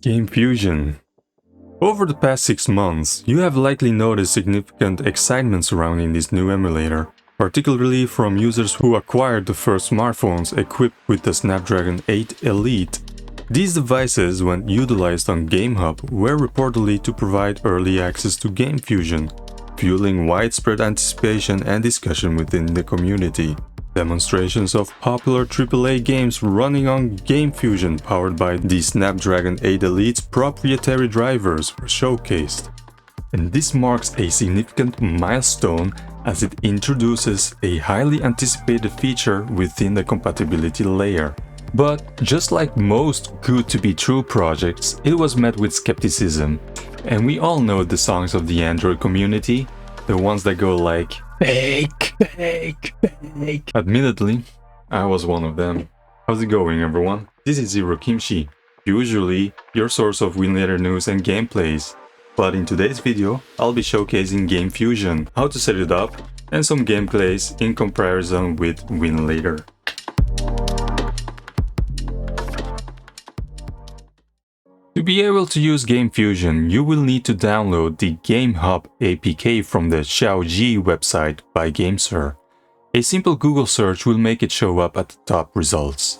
Gamefusion. Over the past 6 months, you have likely noticed significant excitement surrounding this new emulator, particularly from users who acquired the first smartphones equipped with the Snapdragon 8 Elite. These devices, when utilized on GameHub, were reportedly to provide early access to Gamefusion, fueling widespread anticipation and discussion within the community. Demonstrations of popular AAA games running on Gamefusion powered by the Snapdragon 8 Elite's proprietary drivers were showcased. And this marks a significant milestone as it introduces a highly anticipated feature within the compatibility layer. But just like most good-to-be-true projects, it was met with skepticism. And we all know the songs of the Android community, the ones that go like fake, fake, fake. Admittedly, I was one of them. How's it going, everyone? This is Zero Kimchi, usually your source of Winlator news and gameplays. But in today's video, I'll be showcasing Gamefusion, how to set it up, and some gameplays in comparison with Winlator. To be able to use Gamefusion, you will need to download the GameHub APK from the AJAY website by GameSir. A simple Google search will make it show up at the top results.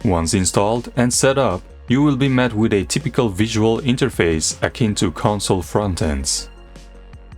Once installed and set up, you will be met with a typical visual interface akin to console frontends.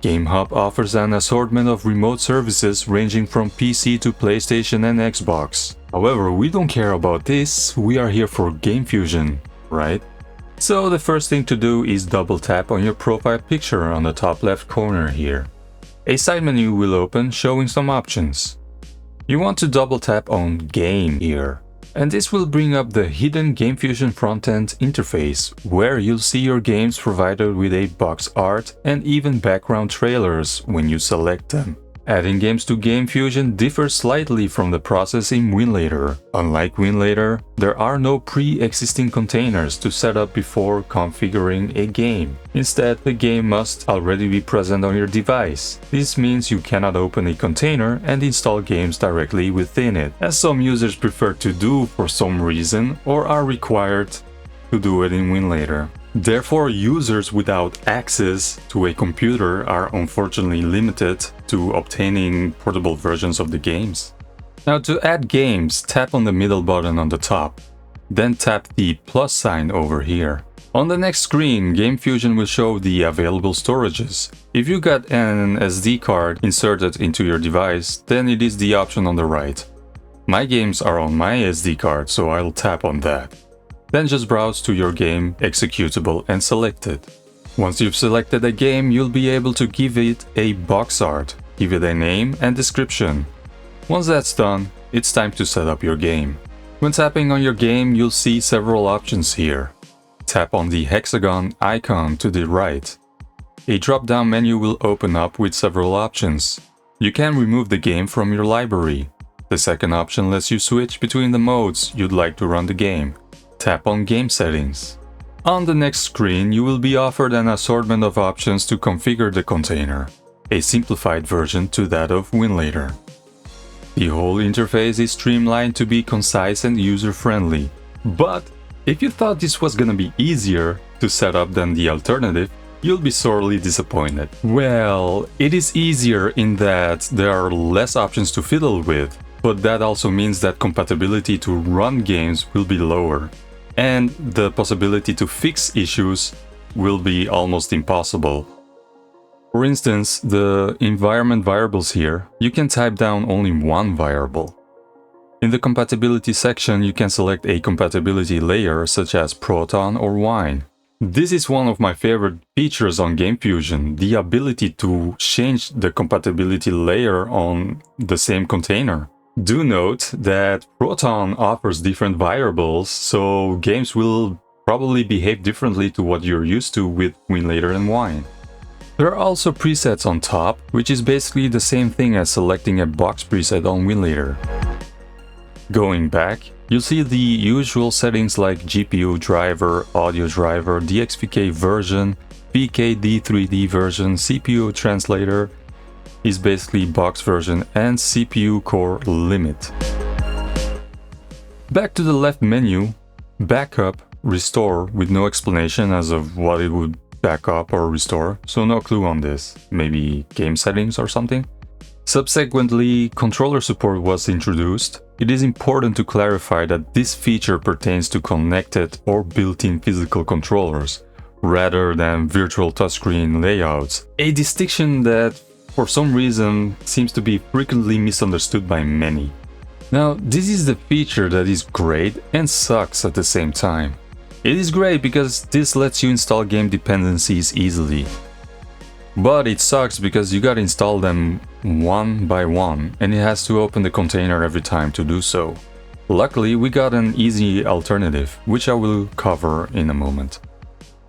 GameHub offers an assortment of remote services ranging from PC to PlayStation and Xbox. However, we don't care about this, we are here for Gamefusion, right? So the first thing to do is double tap on your profile picture on the top left corner here. A side menu will open showing some options. You want to double tap on Game here, and this will bring up the hidden Gamefusion frontend interface, where you'll see your games provided with a box art and even background trailers when you select them. Adding games to Gamefusion differs slightly from the process in Winlator. Unlike Winlator, there are no pre-existing containers to set up before configuring a game. Instead, the game must already be present on your device. This means you cannot open a container and install games directly within it, as some users prefer to do for some reason or are required to do it in Winlator. Therefore, users without access to a computer are unfortunately limited to obtaining portable versions of the games. Now, to add games, tap on the middle button on the top, then tap the plus sign over here. On the next screen, Gamefusion will show the available storages. If you got an SD card inserted into your device, then it is the option on the right. My games are on my SD card, so I'll tap on that. Then just browse to your game executable and select it. Once you've selected a game, you'll be able to give it a box art, give it a name and description. Once that's done, it's time to set up your game. When tapping on your game, you'll see several options here. Tap on the hexagon icon to the right. A drop-down menu will open up with several options. You can remove the game from your library. The second option lets you switch between the modes you'd like to run the game. Tap on Game Settings. On the next screen, you will be offered an assortment of options to configure the container, a simplified version to that of Winlator. The whole interface is streamlined to be concise and user-friendly. But if you thought this was gonna be easier to set up than the alternative, you'll be sorely disappointed. Well, it is easier in that there are less options to fiddle with, but that also means that compatibility to run games will be lower. And the possibility to fix issues will be almost impossible. For instance, the environment variables here, you can type down only one variable. In the compatibility section, you can select a compatibility layer such as Proton or Wine. This is one of my favorite features on Gamefusion, the ability to change the compatibility layer on the same container. Do note that Proton offers different variables, so games will probably behave differently to what you're used to with Winlator and Wine. There are also presets on top, which is basically the same thing as selecting a box preset on Winlator. Going back, you'll see the usual settings like GPU driver, audio driver, DXVK version, VKD3D version, CPU translator, is basically box version and CPU core limit. Back to the left menu, backup, restore with no explanation as of what it would back up or restore, so no clue on this. Maybe game settings or something? Subsequently, controller support was introduced. It is important to clarify that this feature pertains to connected or built-in physical controllers, rather than virtual touchscreen layouts, a distinction that for some reason seems to be frequently misunderstood by many. Now, this is the feature that is great and sucks at the same time. It is great because this lets you install game dependencies easily. But it sucks because you gotta install them one by one and it has to open the container every time to do so. Luckily, we got an easy alternative, which I will cover in a moment.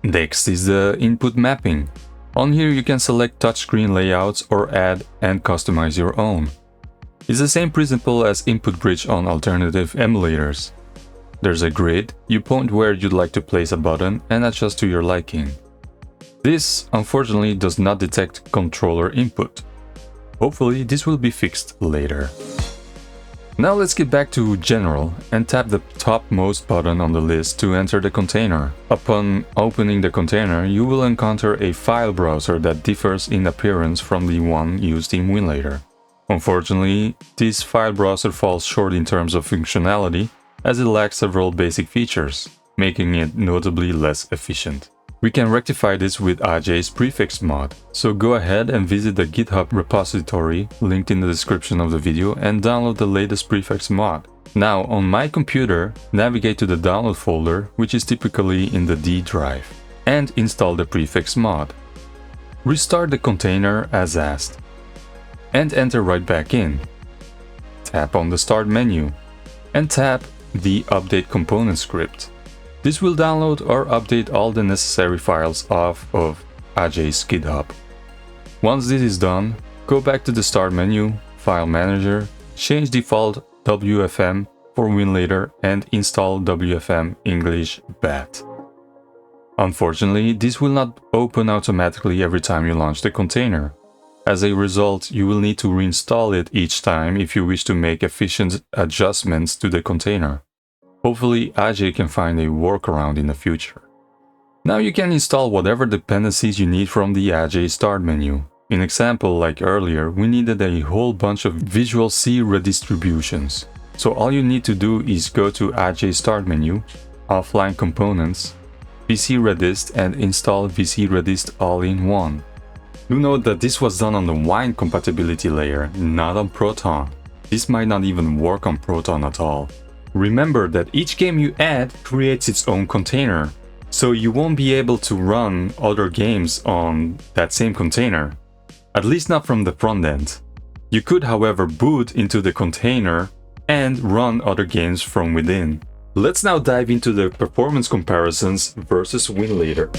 Next is the input mapping. On here you can select touchscreen layouts or add and customize your own. It's the same principle as input bridge on alternative emulators. There's a grid, you point where you'd like to place a button and adjust to your liking. This, unfortunately, does not detect controller input. Hopefully, this will be fixed later. Now let's get back to General and tap the topmost button on the list to enter the container. Upon opening the container, you will encounter a file browser that differs in appearance from the one used in Winlator. Unfortunately, this file browser falls short in terms of functionality, as it lacks several basic features, making it notably less efficient. We can rectify this with AJAY's Prefix mod, so go ahead and visit the GitHub repository linked in the description of the video and download the latest Prefix mod. Now, on my computer, navigate to the download folder, which is typically in the D drive, and install the Prefix mod. Restart the container as asked, and enter right back in. Tap on the Start menu, and tap the Update Component script. This will download or update all the necessary files off of AJAY's GitHub. Once this is done, go back to the Start menu, File Manager, change default WFM for Winlator and install WFM English BAT. Unfortunately, this will not open automatically every time you launch the container. As a result, you will need to reinstall it each time if you wish to make efficient adjustments to the container. Hopefully, AJAY can find a workaround in the future. Now you can install whatever dependencies you need from the AJAY Start menu. In example, like earlier, we needed a whole bunch of Visual C redistributions. So all you need to do is go to AJAY Start menu, Offline Components, VC-Redist and install VC-Redist all in one. Do note that this was done on the Wine compatibility layer, not on Proton. This might not even work on Proton at all. Remember that each game you add creates its own container, so you won't be able to run other games on that same container, at least not from the front end. You could, however, boot into the container and run other games from within. Let's now dive into the performance comparisons versus Winlator.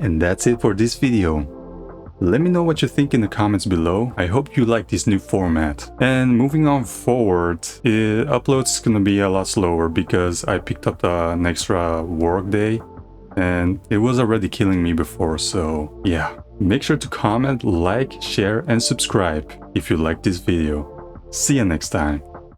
And that's it for this video. Let me know what you think in the comments below. I hope you like this new format. And moving on forward, upload's gonna be a lot slower because I picked up an extra work day and it was already killing me before, so yeah. Make sure to comment, like, share and subscribe if you like this video. See you next time.